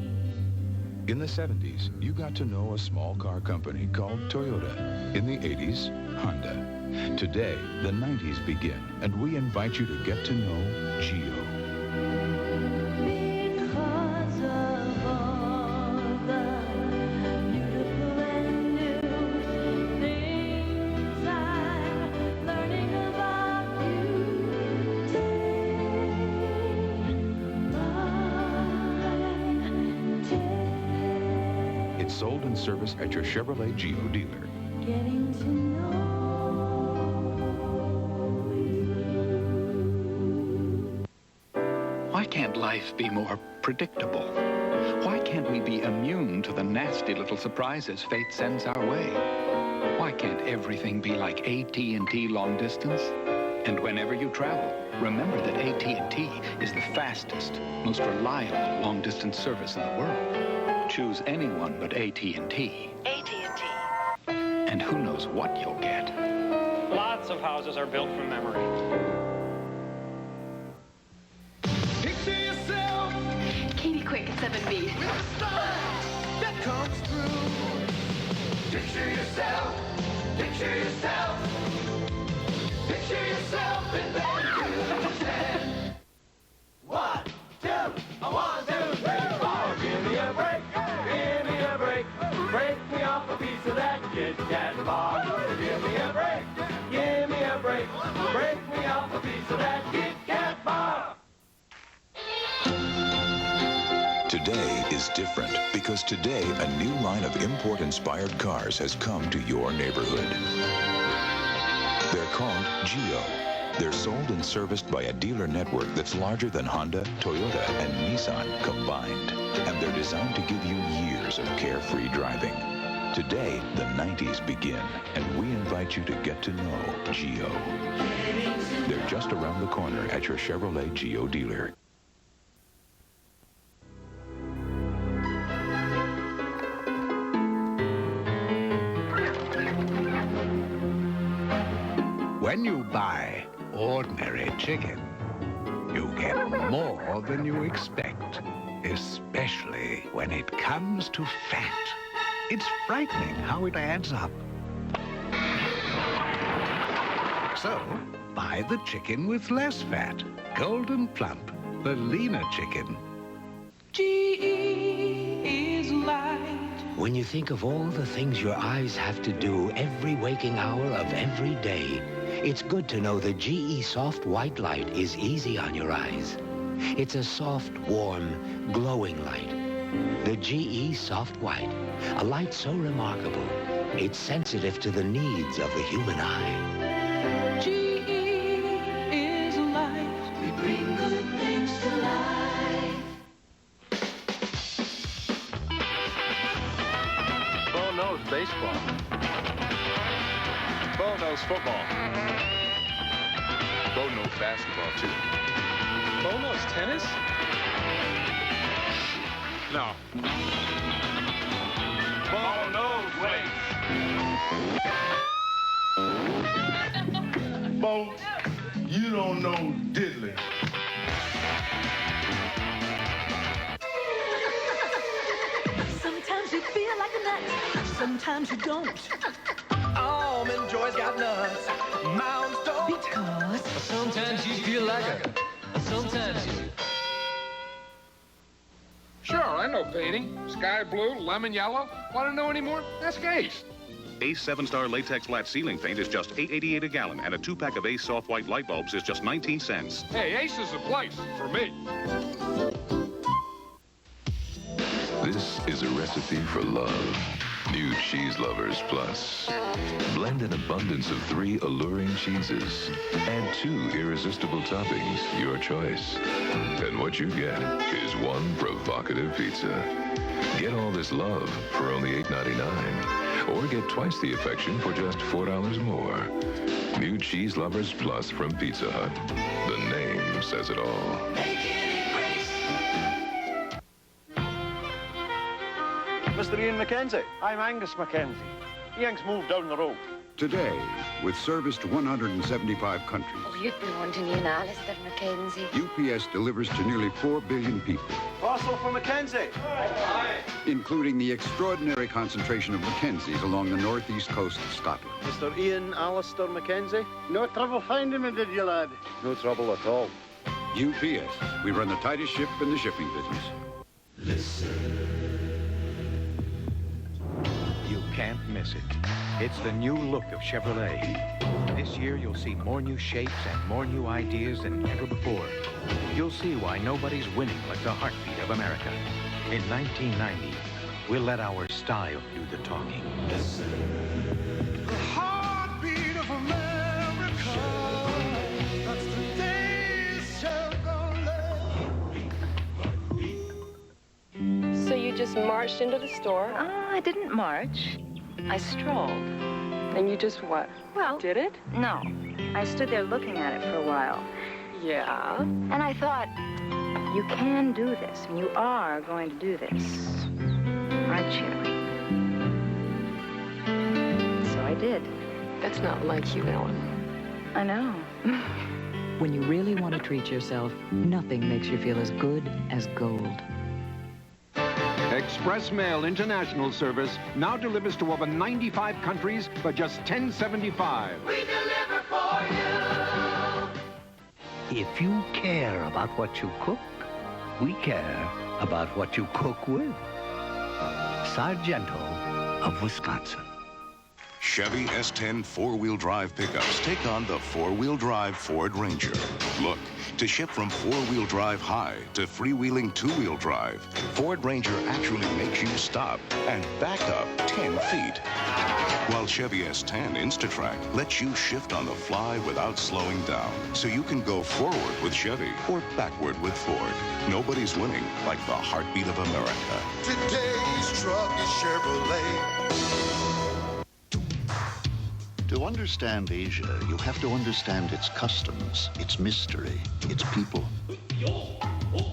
In the 70s, you got to know a small car company called Toyota. In the 80s, Honda. Today, the 90s begin, and we invite you to get to know Geo. Because of all the beautiful and new things I'm learning about you day by day. It's sold and serviced at your Chevrolet Geo dealer. Getting to know Why can't life be more predictable? Why can't we be immune to the nasty little surprises fate sends our way? Why can't everything be like AT&T long distance? And whenever you travel, remember that AT&T is the fastest, most reliable long-distance service in the world. Choose anyone but AT&T. AT&T. And who knows what you'll get. Lots of houses are built from memory. Picture yourself. Katie Quick at 7B. With a smile that comes through. Picture yourself. Picture yourself. Picture yourself in bed. 1, 2, 1, 2, 3, 4. Give me a break. Give me a break. Break me off a piece of that Kit Kat bar. Give me a break. Give me a break. Break me off a piece of that Kit Kat bar. Today is different because today a new line of import-inspired cars has come to your neighborhood. They're called Geo. They're sold and serviced by a dealer network that's larger than Honda, Toyota, and Nissan combined. And they're designed to give you years of carefree driving. Today, the 90s begin, and we invite you to get to know Geo. They're just around the corner at your Chevrolet Geo dealer. When you buy ordinary chicken, you get more than you expect, especially when it comes to fat. It's frightening how it adds up. So, buy the chicken with less fat. Golden Plump, the leaner chicken. GE is light. When you think of all the things your eyes have to do every waking hour of every day, it's good to know the GE Soft White Light is easy on your eyes. It's a soft, warm, glowing light. The GE Soft White, a light so remarkable, it's sensitive to the needs of the human eye. GE is light. We bring good things to life. Bo knows baseball. Bo knows football. Bo knows basketball, too. Bo knows tennis? No. Bo knows weights. Bo, you don't know diddly. Sometimes you feel like a nut, sometimes you don't. Almond Joy's got nuts. Mounds don't. Because sometimes you feel like a. Sometimes you. Sure, I know painting. Sky blue, lemon yellow. Want to know any more? Ask Ace. Ace 7-star latex flat ceiling paint is just $8.88 a gallon, and a 2-pack of Ace soft white light bulbs is just 19 cents. Hey, Ace is the place for me. This is a recipe for love. New Cheese Lovers Plus. Blend an abundance of 3 alluring cheeses. Add 2 irresistible toppings, your choice. And what you get is 1 provocative pizza. Get all this love for only $8.99. Or get twice the affection for just $4 more. New Cheese Lovers Plus from Pizza Hut. The name says it all. Mr. Ian McKenzie. I'm Angus McKenzie. Ian's moved down the road. Today, with service to 175 countries, Oh, you've been wanting in Alistair Mackenzie. UPS delivers to nearly 4 billion people, Parcel for McKenzie. Aye. including the extraordinary concentration of Mackenzies along the northeast coast of Scotland. Mr. Ian Alistair McKenzie. No trouble finding me, did you, lad? No trouble at all. UPS, we run the tightest ship in the shipping business. You can't miss it. It's the new look of Chevrolet. This year, you'll see more new shapes and more new ideas than ever before. You'll see why nobody's winning like the heartbeat of America. In 1990, we'll let our style do the talking. The heartbeat of America. That's today's Chevrolet. So you just marched into the store? I didn't march. I strolled. And you just what? Well, Did it? no. I stood there looking at it for a while. Yeah. And I thought, you can do this, and you are going to do this. Aren't you? So I did. That's not like you, Ellen. I know. When you really want to treat yourself, nothing makes you feel as good as gold. Express Mail International Service now delivers to over 95 countries for just $10.75. We deliver for you. If you care about what you cook, we care about what you cook with. Sargento of Wisconsin. Chevy S10 four-wheel drive pickups take on the four-wheel drive Ford Ranger. Look, to ship from four-wheel drive high to freewheeling two-wheel drive, Ford Ranger actually makes you stop and back up 10 feet. While Chevy S10 InstaTrack lets you shift on the fly without slowing down, so you can go forward with Chevy or backward with Ford. Nobody's winning like the heartbeat of America. Today's truck is Chevrolet. To understand Asia, you have to understand its customs, its mystery, its people.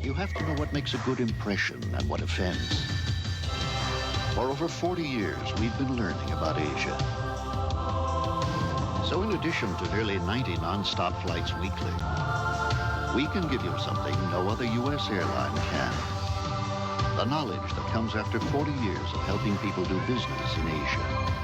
You have to know what makes a good impression and what offends. For over 40 years, we've been learning about Asia. So in addition to nearly 90 non-stop flights weekly, we can give you something no other U.S. airline can. The knowledge that comes after 40 years of helping people do business in Asia.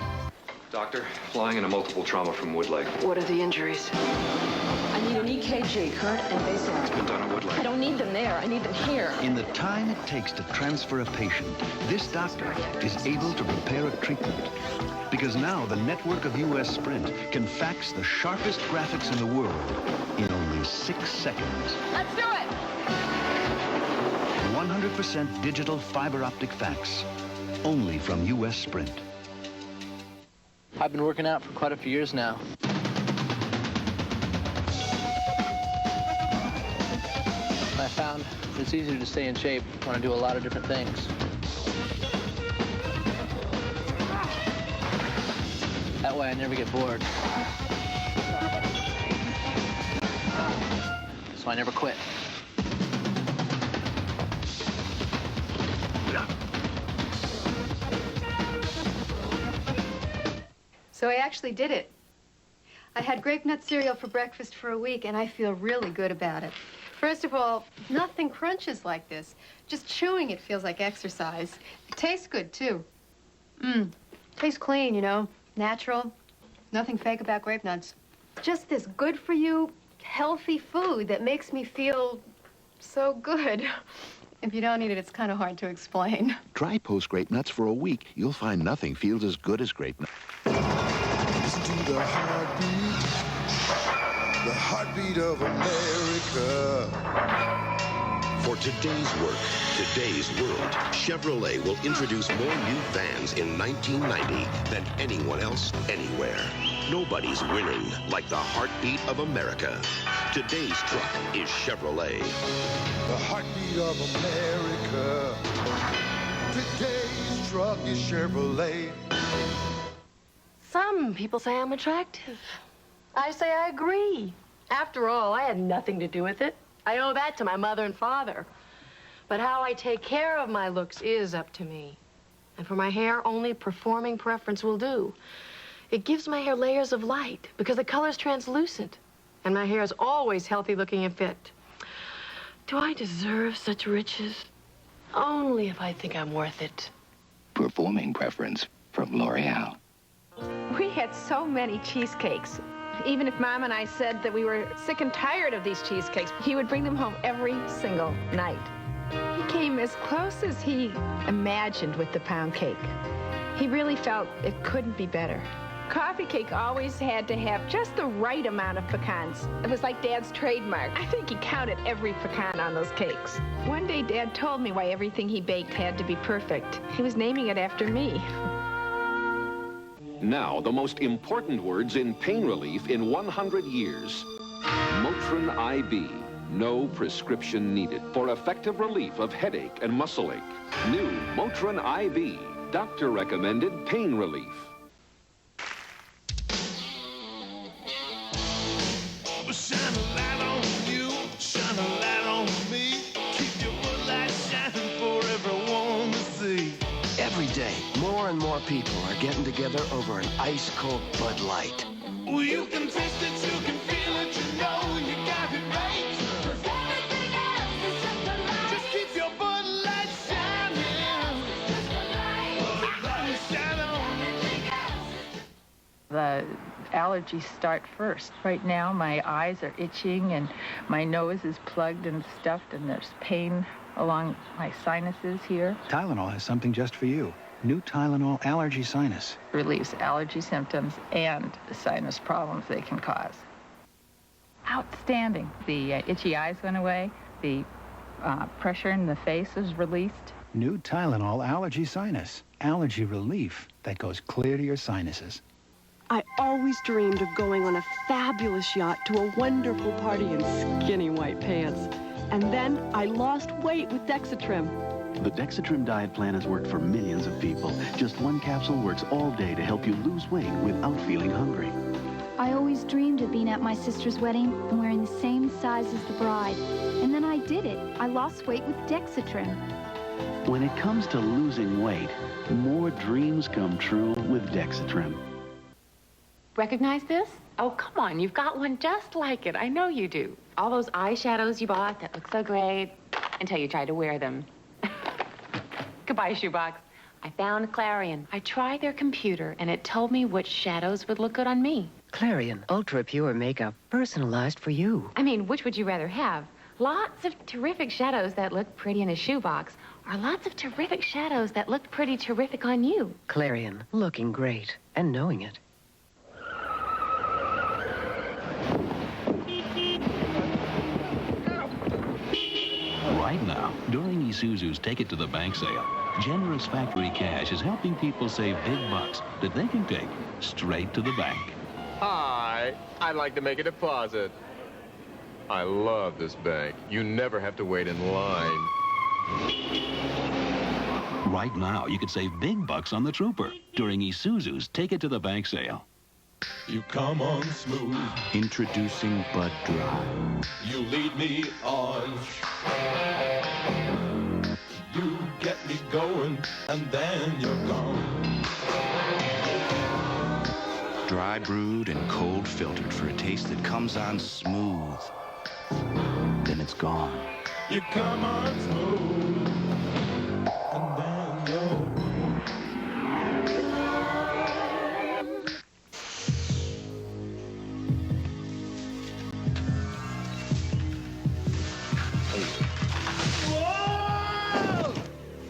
Doctor, flying into multiple trauma from Wood Lake. What are the injuries? I need an EKG, current and baseline. It's been done at Wood Lake. I don't need them there. I need them here. In the time it takes to transfer a patient, this doctor is able to prepare a treatment. Because now the network of U.S. Sprint can fax the sharpest graphics in the world in only 6 seconds. Let's do it! 100% digital fiber optic fax. Only from U.S. Sprint. I've been working out for quite a few years now. I found it's easier to stay in shape when I do a lot of different things. That way I never get bored. So I never quit. So I actually did it. I had grape nut cereal for breakfast for a week, and I feel really good about it. First of all, nothing crunches like this. Just chewing it feels like exercise. It tastes good, too. Tastes clean, you know, natural. Nothing fake about grape nuts. Just this good-for-you, healthy food that makes me feel so good. If you don't eat it, it's kind of hard to explain. Try Post Grape Nuts for a week. You'll find nothing feels as good as grape nuts. Listen to the heartbeat of America. For today's work, today's world, Chevrolet will introduce more new vans in 1990 than anyone else anywhere. Nobody's winning like the heartbeat of America. Today's truck is Chevrolet. The heartbeat of America. Today's truck is Chevrolet. Some people say I'm attractive. I say I agree. After all, I had nothing to do with it. I owe that to my mother and father. But how I take care of my looks is up to me. And for my hair, only performing preference will do. It gives my hair layers of light because the color's translucent. And my hair is always healthy looking and fit. Do I deserve such riches? Only if I think I'm worth it. Performing preference from L'Oreal. We had so many cheesecakes. Even if Mom and I said that we were sick and tired of these cheesecakes, he would bring them home every single night. He came as close as he imagined with the pound cake. He really felt it couldn't be better. Coffee cake always had to have just the right amount of pecans. It was like Dad's trademark. I think he counted every pecan on those cakes. One day, Dad told me why everything he baked had to be perfect. He was naming it after me. Now, the most important words in pain relief in 100 years. Motrin IB. No prescription needed for effective relief of headache and muscle ache. New Motrin IB. Doctor recommended pain relief. Shine a light on you, shine a light on me. Keep your Bud Light shining for everyone to see. Every day, more and more people are getting together over an ice-cold Bud Light. Well, you can taste it, you can feel it, you know you got it right. 'Cause everything else is just a lie. Just keep your Bud Light shining. Bud Light shine on. The allergies start first. Right now, my eyes are itching and my nose is plugged and stuffed and there's pain along my sinuses here. Tylenol has something just for you. New Tylenol Allergy Sinus. Relieves allergy symptoms and the sinus problems they can cause. Outstanding. The itchy eyes went away. The pressure in the face was released. New Tylenol Allergy Sinus. Allergy relief that goes clear to your sinuses. I always dreamed of going on a fabulous yacht to a wonderful party in skinny white pants. And then I lost weight with Dexatrim. The Dexatrim diet plan has worked for millions of people. Just one capsule works all day to help you lose weight without feeling hungry. I always dreamed of being at my sister's wedding and wearing the same size as the bride. And then I did it. I lost weight with Dexatrim. When it comes to losing weight, more dreams come true with Dexatrim. Recognize this? Oh, come on, you've got one just like it. I know you do. All those eyeshadows you bought that look so great until you tried to wear them. Goodbye, shoebox. I found Clarion. I tried their computer, and it told me which shadows would look good on me. Clarion Ultra Pure Makeup, personalized for you. I mean, which would you rather have? Lots of terrific shadows that look pretty in a shoebox, or lots of terrific shadows that look pretty terrific on you? Clarion, looking great and knowing it. Right now, during Isuzu's Take It to the Bank sale, generous factory cash is helping people save big bucks that they can take straight to the bank. Hi, I'd like to make a deposit. I love this bank. You never have to wait in line. Right now, you could save big bucks on the Trooper during Isuzu's Take It to the Bank sale. You come on smooth. Introducing Bud Dry. You lead me on. You get me going, and then you're gone. Dry brewed and cold filtered for a taste that comes on smooth. Then it's gone. You come on smooth, and then you're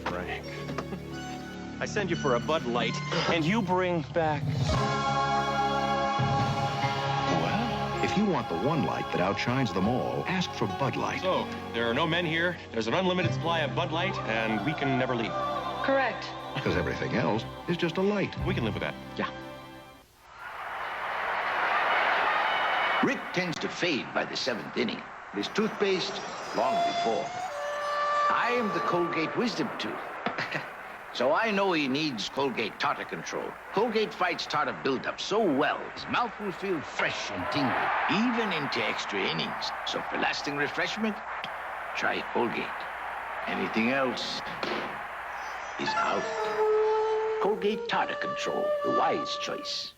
Frank. I send you for a Bud Light, and you bring back... If you want the one light that outshines them all, ask for Bud Light. So, there are no men here, there's an unlimited supply of Bud Light, and we can never leave. Correct. Because everything else is just a light. We can live with that. Yeah. Rick tends to fade by the 7th inning. His toothpaste, long before. I am the Colgate Wisdom Tooth. So I know he needs Colgate tartar control. Colgate fights tartar buildup so well, his mouth will feel fresh and tingly, even into extra innings. So for lasting refreshment, try Colgate. Anything else is out. Colgate tartar control, the wise choice.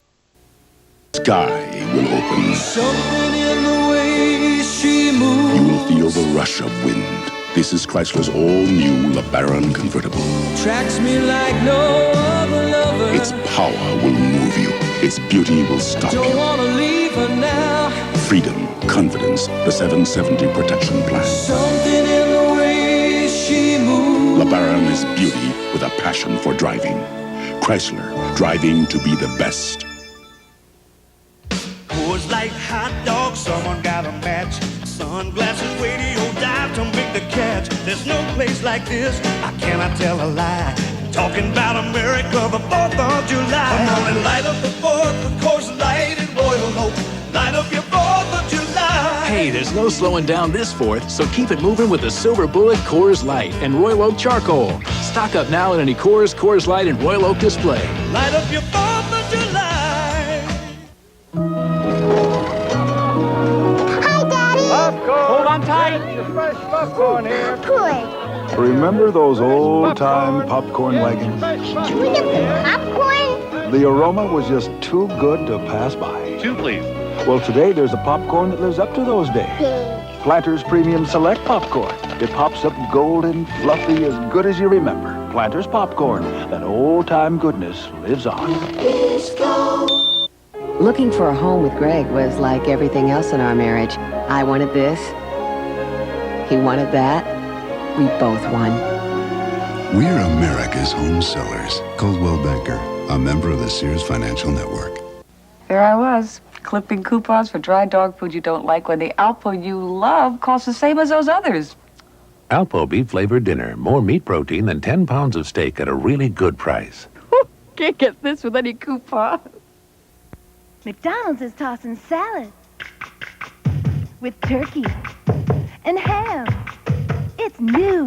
Sky will open. Something in the way she moves. You will feel the rush of wind. This is Chrysler's all-new LeBaron convertible. Tracks me like no other lover. Its power will move you. Its beauty will stop Don't you. wanna leave her now. Freedom, confidence, the 770 protection plan. Something in the way she moves. LeBaron is beauty with a passion for driving. Chrysler, driving to be the best. Pours like hot dogs, someone got a match. Sunglasses, radio, dive, don't make the catch. There's no place like this, I cannot tell a lie. Talking about America, the 4th of July. Come on and light up the 4th, of course, light and Royal Oak. Light up your 4th of July. Hey, there's no slowing down this 4th, so keep it moving with the Silver Bullet Coors Light and Royal Oak Charcoal. Stock up now at any Coors Light, and Royal Oak display. Light up your 4th of July. fresh popcorn here. Remember those old-time popcorn wagons? Can we get some popcorn? The aroma was just too good to pass by. 2, please. Well, today there's a popcorn that lives up to those days. Planters Premium Select Popcorn. It pops up golden, fluffy, as good as you remember. Planters Popcorn. That old-time goodness lives on. Looking for a home with Greg was like everything else in our marriage. I wanted this. He wanted that. We both won. We're America's home sellers. Coldwell Banker, a member of the Sears Financial Network. There I was, clipping coupons for dry dog food you don't like when the Alpo you love costs the same as those others. Alpo beef-flavored dinner. More meat protein than 10 pounds of steak at a really good price. Can't get this with any coupon. McDonald's is tossing salad with turkey and ham. It's new.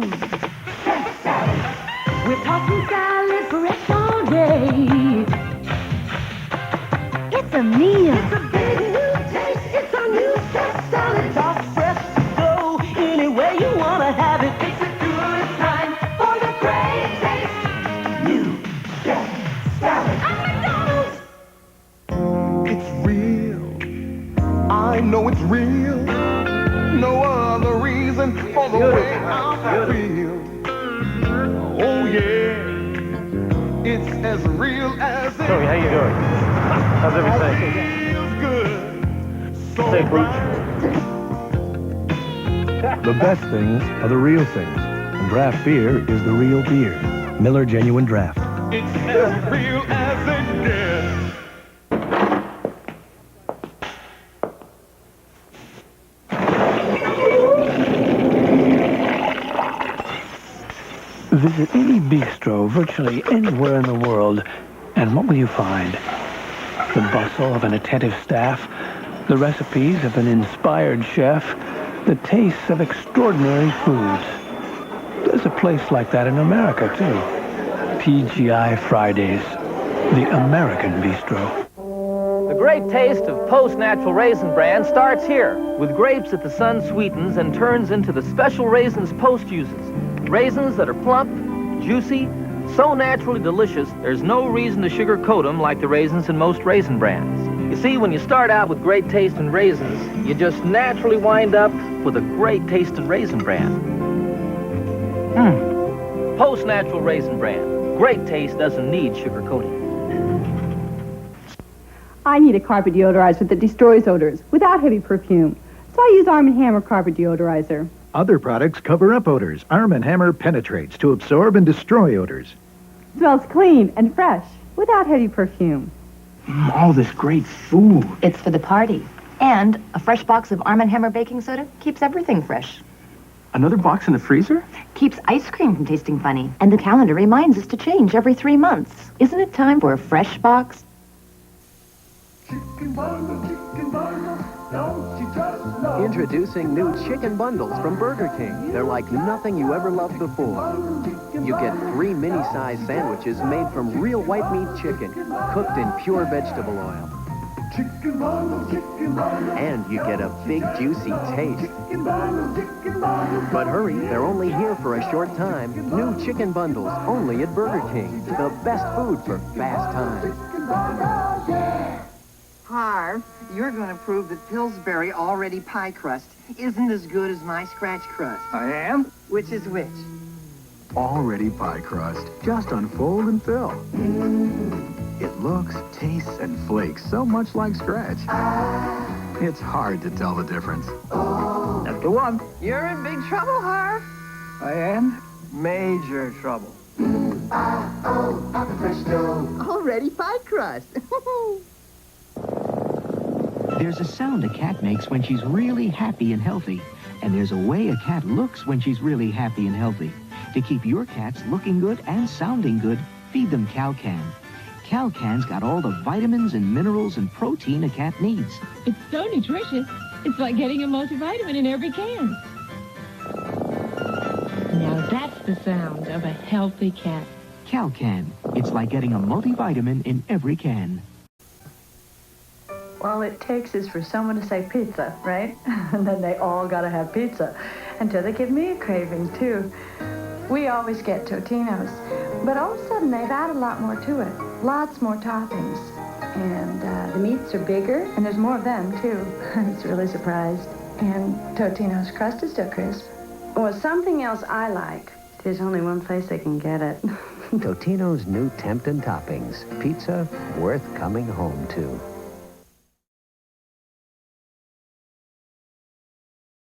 We're tossing salad fresh all day. It's a meal. It's a big new taste. It's a new fresh salad. Toss fresh, go any way you want to have it. It's a good time for the great taste. New fresh salad at McDonald's. It's real. I know it's real. No other reason for the way I feel. Oh yeah, it's as real as it. Tony, how you doing? How's everything? Feels good. So Say, The best things are the real things, and draft beer is the real beer. Miller Genuine Draft. it's as real as it gets. Visit any bistro virtually anywhere in the world, and what will you find? The bustle of an attentive staff, the recipes of an inspired chef, the tastes of extraordinary foods. There's a place like that in America, too. PGI Fridays, the American bistro. The great taste of Post Natural Raisin Bran starts here, with grapes that the sun sweetens and turns into the special raisins Post uses. Raisins that are plump, juicy, so naturally delicious, there's no reason to sugarcoat them like the raisins in most raisin brands. You see, when you start out with great taste in raisins, you just naturally wind up with a great taste in Raisin Bran. Post Natural Raisin Bran. Great taste doesn't need sugar coating. I need a carpet deodorizer that destroys odors without heavy perfume. So I use Arm & Hammer carpet deodorizer. Other products cover up odors. Arm & Hammer penetrates to absorb and destroy odors. Smells clean and fresh without heavy perfume. All this great food. It's for the party. And a fresh box of Arm & Hammer baking soda keeps everything fresh. Another box in the freezer? Keeps ice cream from tasting funny. And the calendar reminds us to change every 3 months. Isn't it time for a fresh box? Introducing new chicken bundles from Burger King. They're like nothing you ever loved before. You get 3 mini-sized sandwiches made from real white meat chicken, cooked in pure vegetable oil. And you get a big, juicy taste. But hurry, they're only here for a short time. New chicken bundles, only at Burger King. The best food for fast times. Harv, you're going to prove that Pillsbury already pie crust isn't as good as my scratch crust. I am? Which is which? Already pie crust. Just unfold and fill. It looks, tastes, and flakes so much like scratch. It's hard to tell the difference. That's the one. You're in big trouble, Harv. I am? Major trouble. Already pie crust. There's a sound a cat makes when she's really happy and healthy. And there's a way a cat looks when she's really happy and healthy. To keep your cats looking good and sounding good, feed them Calcan. Calcan's got all the vitamins and minerals and protein a cat needs. It's so nutritious, it's like getting a multivitamin in every can. Now that's the sound of a healthy cat. Calcan. It's like getting a multivitamin in every can. All it takes is for someone to say pizza, right? And then they all gotta have pizza. Until they give me a craving, too. We always get Totino's. But all of a sudden, they've added a lot more to it. Lots more toppings. And the meats are bigger, and there's more of them, too. I was really surprised. And Totino's crust is still crisp. Well, something else I like. There's only one place they can get it. Totino's new Temptin' Toppings. Pizza worth coming home to.